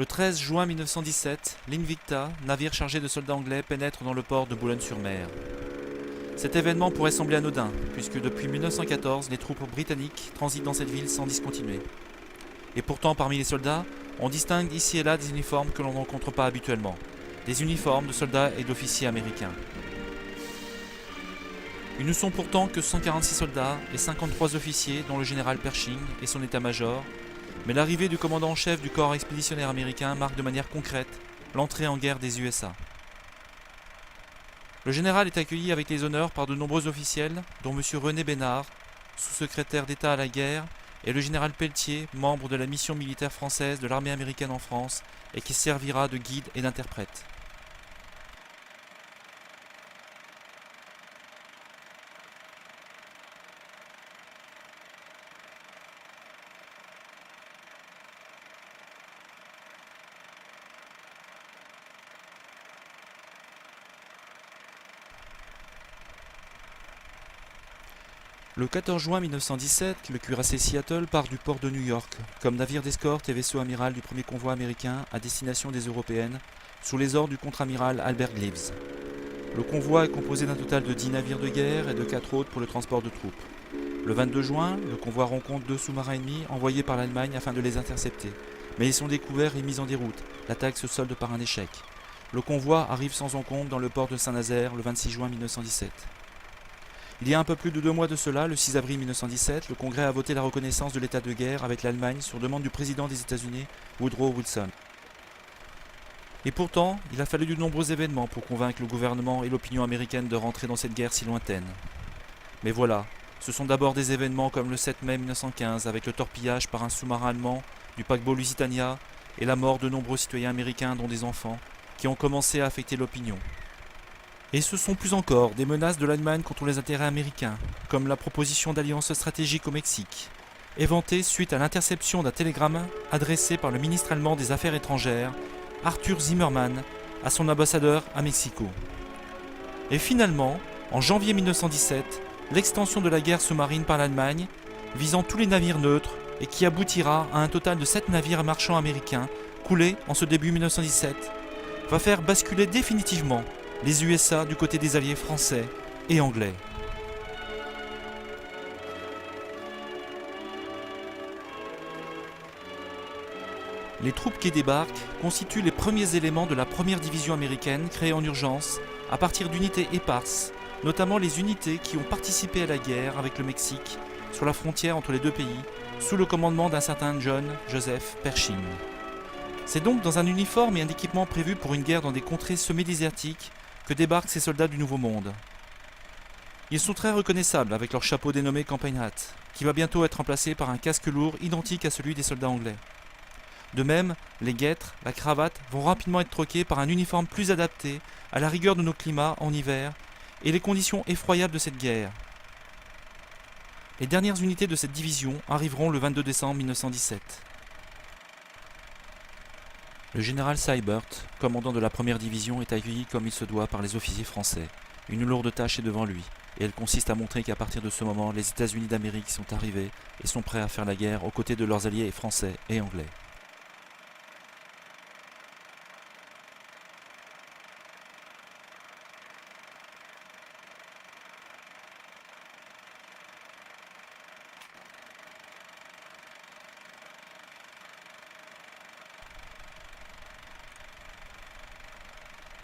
Le 13 juin 1917, l'Invicta, navire chargé de soldats anglais, pénètre dans le port de Boulogne-sur-Mer. Cet événement pourrait sembler anodin, puisque depuis 1914, les troupes britanniques transitent dans cette ville sans discontinuer. Et pourtant, parmi les soldats, on distingue ici et là des uniformes que l'on ne rencontre pas habituellement. Des uniformes de soldats et d'officiers américains. Ils ne sont pourtant que 146 soldats et 53 officiers, dont le général Pershing et son état-major, mais l'arrivée du commandant en chef du corps expéditionnaire américain marque de manière concrète l'entrée en guerre des USA. Le général est accueilli avec les honneurs par de nombreux officiels, dont M. René Bénard, sous-secrétaire d'État à la guerre, et le général Pelletier, membre de la mission militaire française de l'armée américaine en France et qui servira de guide et d'interprète. Le 14 juin 1917, le cuirassé Seattle part du port de New York comme navire d'escorte et vaisseau amiral du premier convoi américain à destination des Européennes sous les ordres du contre-amiral Albert Gleaves. Le convoi est composé d'un total de 10 navires de guerre et de 4 autres pour le transport de troupes. Le 22 juin, le convoi rencontre 2 sous-marins ennemis envoyés par l'Allemagne afin de les intercepter. Mais ils sont découverts et mis en déroute. L'attaque se solde par un échec. Le convoi arrive sans encombre dans le port de Saint-Nazaire le 26 juin 1917. Il y a un peu plus de 2 mois de cela, le 6 avril 1917, le Congrès a voté la reconnaissance de l'état de guerre avec l'Allemagne sur demande du président des États-Unis, Woodrow Wilson. Et pourtant, il a fallu de nombreux événements pour convaincre le gouvernement et l'opinion américaine de rentrer dans cette guerre si lointaine. Mais voilà, ce sont d'abord des événements comme le 7 mai 1915 avec le torpillage par un sous-marin allemand du paquebot Lusitania et la mort de nombreux citoyens américains dont des enfants qui ont commencé à affecter l'opinion. Et ce sont plus encore des menaces de l'Allemagne contre les intérêts américains, comme la proposition d'alliance stratégique au Mexique, éventée suite à l'interception d'un télégramme adressé par le ministre allemand des Affaires étrangères, Arthur Zimmermann, à son ambassadeur à Mexico. Et finalement, en janvier 1917, l'extension de la guerre sous-marine par l'Allemagne, visant tous les navires neutres et qui aboutira à un total de 7 navires marchands américains coulés en ce début 1917, va faire basculer définitivement les USA du côté des alliés français et anglais. Les troupes qui débarquent constituent les premiers éléments de la première division américaine créée en urgence à partir d'unités éparses, notamment les unités qui ont participé à la guerre avec le Mexique sur la frontière entre les deux pays, sous le commandement d'un certain John Joseph Pershing. C'est donc dans un uniforme et un équipement prévus pour une guerre dans des contrées semi-désertiques que débarquent ces soldats du Nouveau Monde. Ils sont très reconnaissables avec leur chapeau dénommé Campaign Hat, qui va bientôt être remplacé par un casque lourd identique à celui des soldats anglais. De même, les guêtres, la cravate vont rapidement être troquées par un uniforme plus adapté à la rigueur de nos climats en hiver et les conditions effroyables de cette guerre. Les dernières unités de cette division arriveront le 22 décembre 1917. Le général Seibert, commandant de la première division, est accueilli comme il se doit par les officiers français. Une lourde tâche est devant lui, et elle consiste à montrer qu'à partir de ce moment, les États-Unis d'Amérique sont arrivés et sont prêts à faire la guerre aux côtés de leurs alliés français et anglais.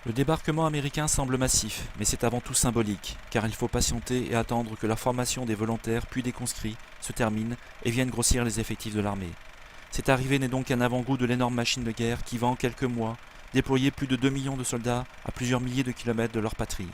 Le débarquement américain semble massif, mais c'est avant tout symbolique, car il faut patienter et attendre que la formation des volontaires puis des conscrits se termine et vienne grossir les effectifs de l'armée. Cette arrivée n'est donc qu'un avant-goût de l'énorme machine de guerre qui va en quelques mois déployer plus de 2 millions de soldats à plusieurs milliers de kilomètres de leur patrie.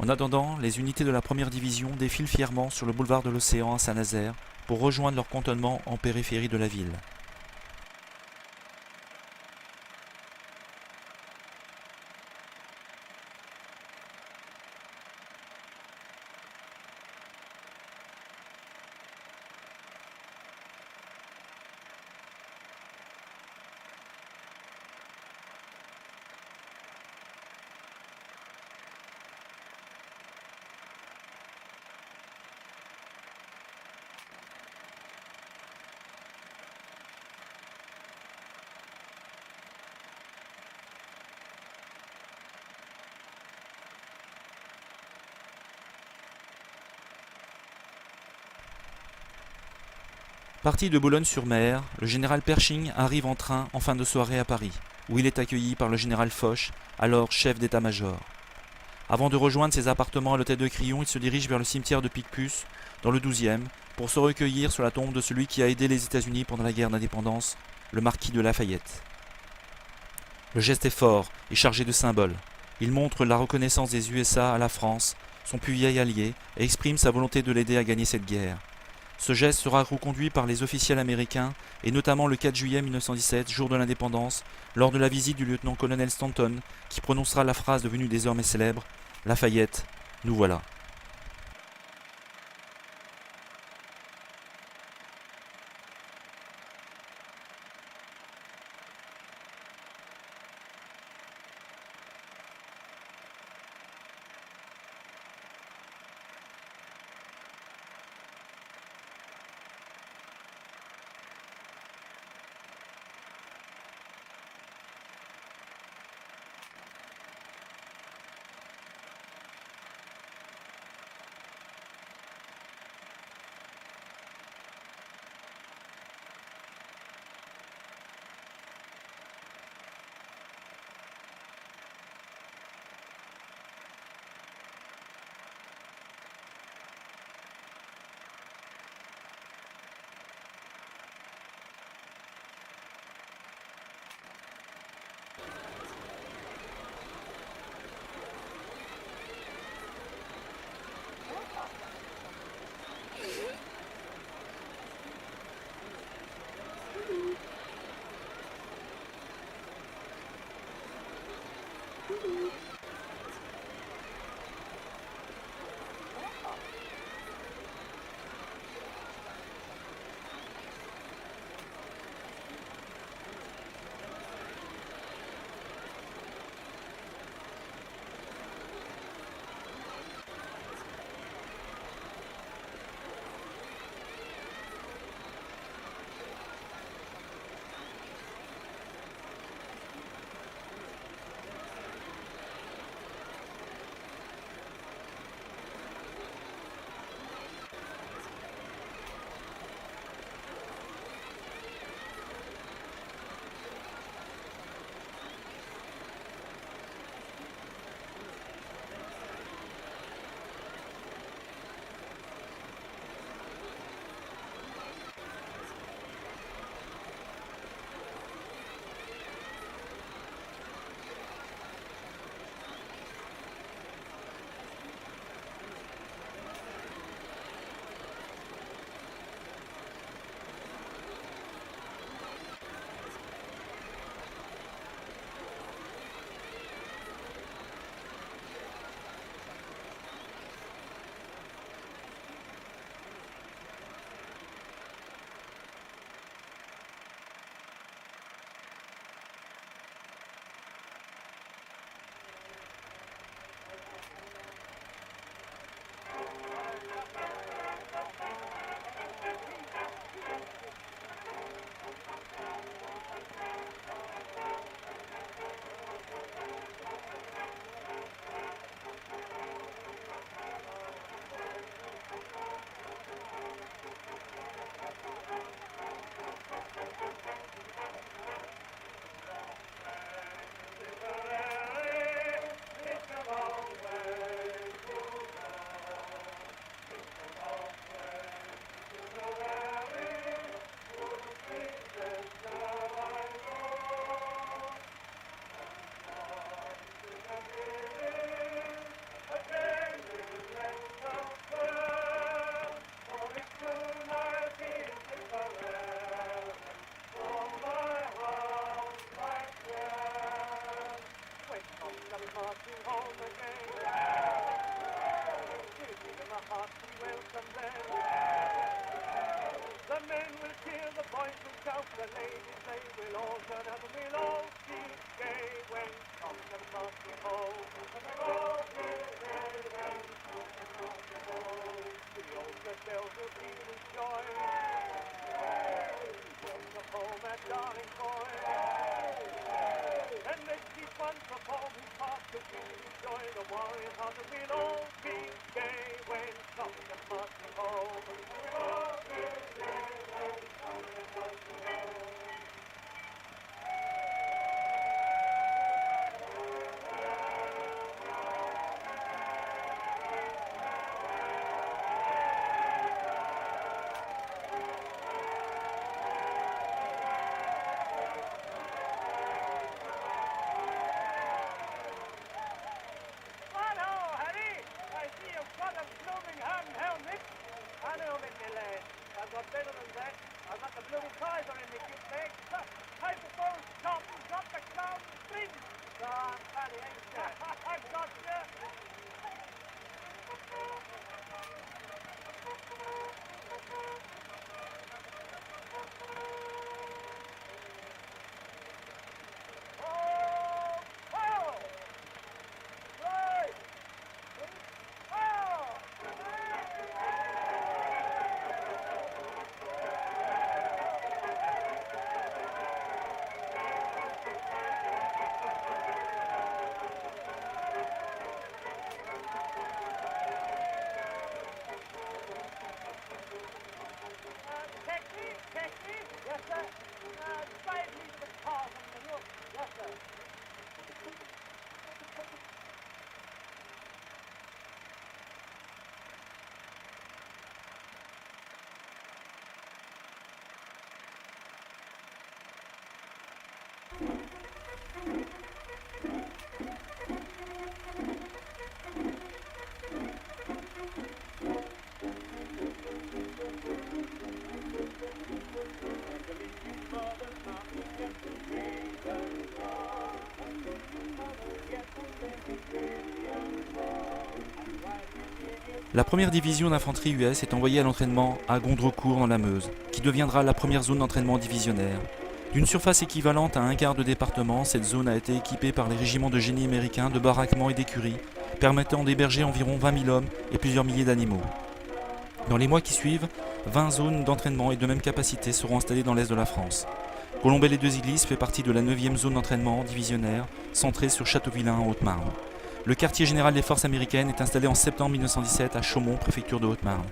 En attendant, les unités de la première division défilent fièrement sur le boulevard de l'Océan à Saint-Nazaire pour rejoindre leur cantonnement en périphérie de la ville. Parti de Boulogne-sur-Mer, le général Pershing arrive en train en fin de soirée à Paris, où il est accueilli par le général Foch, alors chef d'état-major. Avant de rejoindre ses appartements à l'hôtel de Crillon, il se dirige vers le cimetière de Picpus, dans le 12e, pour se recueillir sur la tombe de celui qui a aidé les États-Unis pendant la guerre d'indépendance, le marquis de Lafayette. Le geste est fort et chargé de symboles. Il montre la reconnaissance des USA à la France, son plus vieil allié, et exprime sa volonté de l'aider à gagner cette guerre. Ce geste sera reconduit par les officiels américains, et notamment le 4 juillet 1917, jour de l'indépendance, lors de la visite du lieutenant-colonel Stanton, qui prononcera la phrase devenue désormais célèbre « Lafayette, nous voilà ». La première division d'infanterie US est envoyée à l'entraînement à Gondrecourt dans la Meuse, qui deviendra la première zone d'entraînement divisionnaire. D'une surface équivalente à un quart de département, cette zone a été équipée par les régiments de génie américains de baraquements et d'écuries, permettant d'héberger environ 20 000 hommes et plusieurs milliers d'animaux. Dans les mois qui suivent, 20 zones d'entraînement et de même capacité seront installées dans l'est de la France. Colombey-les-Deux-Églises fait partie de la 9e zone d'entraînement divisionnaire, centrée sur Châteauvillain en Haute-Marne. Le quartier général des forces américaines est installé en septembre 1917 à Chaumont, préfecture de Haute-Marne.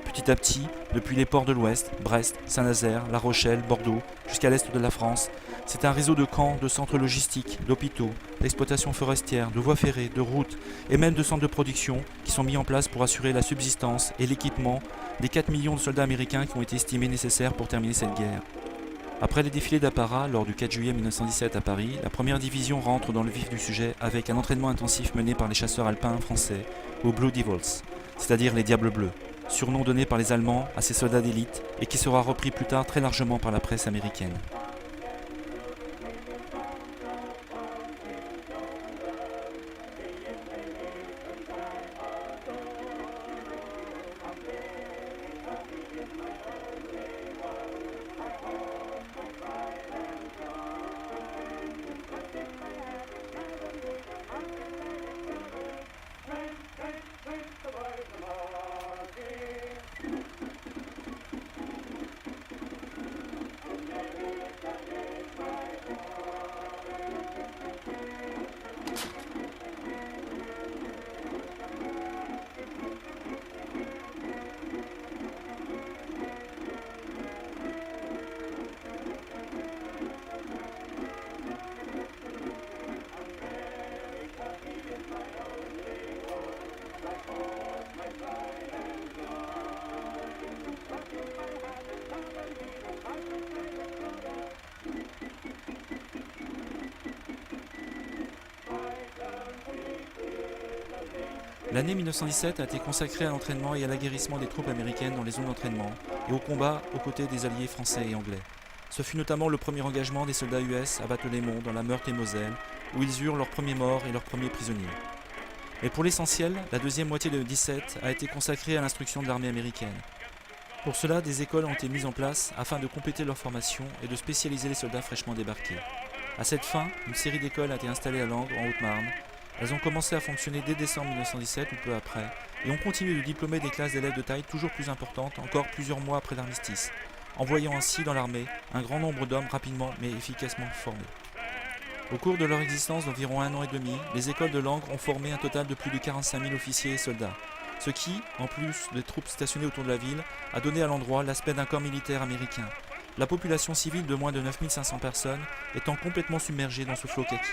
Petit à petit, depuis les ports de l'Ouest, Brest, Saint-Nazaire, La Rochelle, Bordeaux, jusqu'à l'est de la France, c'est un réseau de camps, de centres logistiques, d'hôpitaux, d'exploitations forestières, de voies ferrées, de routes et même de centres de production qui sont mis en place pour assurer la subsistance et l'équipement des 4 millions de soldats américains qui ont été estimés nécessaires pour terminer cette guerre. Après les défilés d'apparat lors du 4 juillet 1917 à Paris, la première division rentre dans le vif du sujet avec un entraînement intensif mené par les chasseurs alpins français aux Blue Devils, c'est-à-dire les Diables Bleus, surnom donné par les Allemands à ces soldats d'élite et qui sera repris plus tard très largement par la presse américaine. L'année 1917 a été consacrée à l'entraînement et à l'aguerrissement des troupes américaines dans les zones d'entraînement et au combat aux côtés des alliés français et anglais. Ce fut notamment le premier engagement des soldats US à Bateau-les-Monts dans la Meurthe et Moselle, où ils eurent leurs premiers morts et leurs premiers prisonniers. Mais pour l'essentiel, la deuxième moitié de 1917 a été consacrée à l'instruction de l'armée américaine. Pour cela, des écoles ont été mises en place afin de compléter leur formation et de spécialiser les soldats fraîchement débarqués. À cette fin, une série d'écoles a été installée à Langres, en Haute-Marne. Elles ont commencé à fonctionner dès décembre 1917 ou peu après, et ont continué de diplômer des classes d'élèves de taille toujours plus importante encore plusieurs mois après l'armistice, envoyant ainsi dans l'armée un grand nombre d'hommes rapidement mais efficacement formés. Au cours de leur existence d'environ 1 an et demi, les écoles de Langres ont formé un total de plus de 45 000 officiers et soldats, ce qui, en plus des troupes stationnées autour de la ville, a donné à l'endroit l'aspect d'un corps militaire américain, la population civile de moins de 9 500 personnes étant complètement submergée dans ce flot kaki.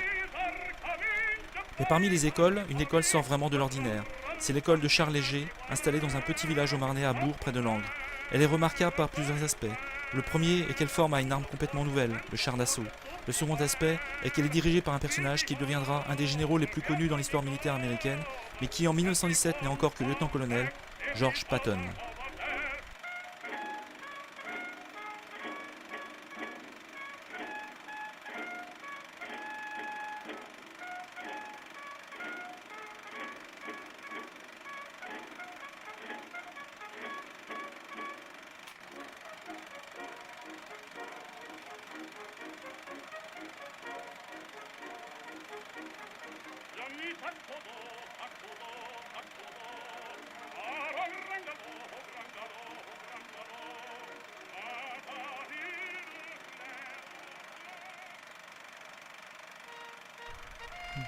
Mais parmi les écoles, une école sort vraiment de l'ordinaire. C'est l'école de Charles Léger, installée dans un petit village au Marnais à Bourg, près de Langres. Elle est remarquable par plusieurs aspects. Le premier est qu'elle forme à une arme complètement nouvelle, le char d'assaut. Le second aspect est qu'elle est dirigée par un personnage qui deviendra un des généraux les plus connus dans l'histoire militaire américaine, mais qui en 1917 n'est encore que lieutenant-colonel, George Patton.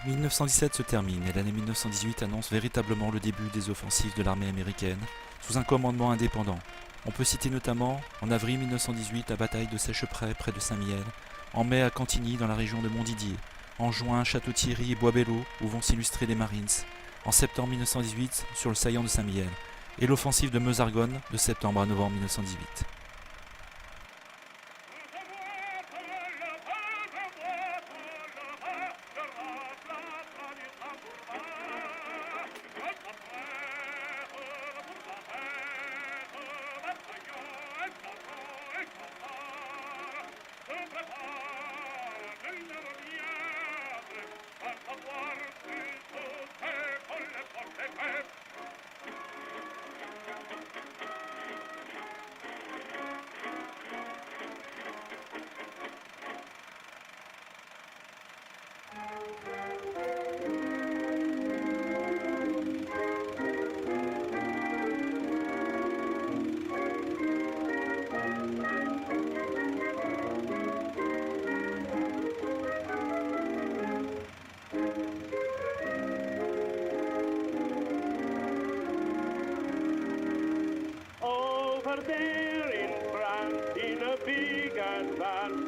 1917 se termine et l'année 1918 annonce véritablement le début des offensives de l'armée américaine sous un commandement indépendant. On peut citer notamment, en avril 1918, la bataille de Seicheprey près de Saint-Mihiel, en mai à Cantigny dans la région de Montdidier, en juin Château-Thierry et Bois-Bello où vont s'illustrer les Marines, en septembre 1918 sur le saillant de Saint-Mihiel, et l'offensive de Meuse-Argonne de septembre à novembre 1918. Over there in France, in a big advance,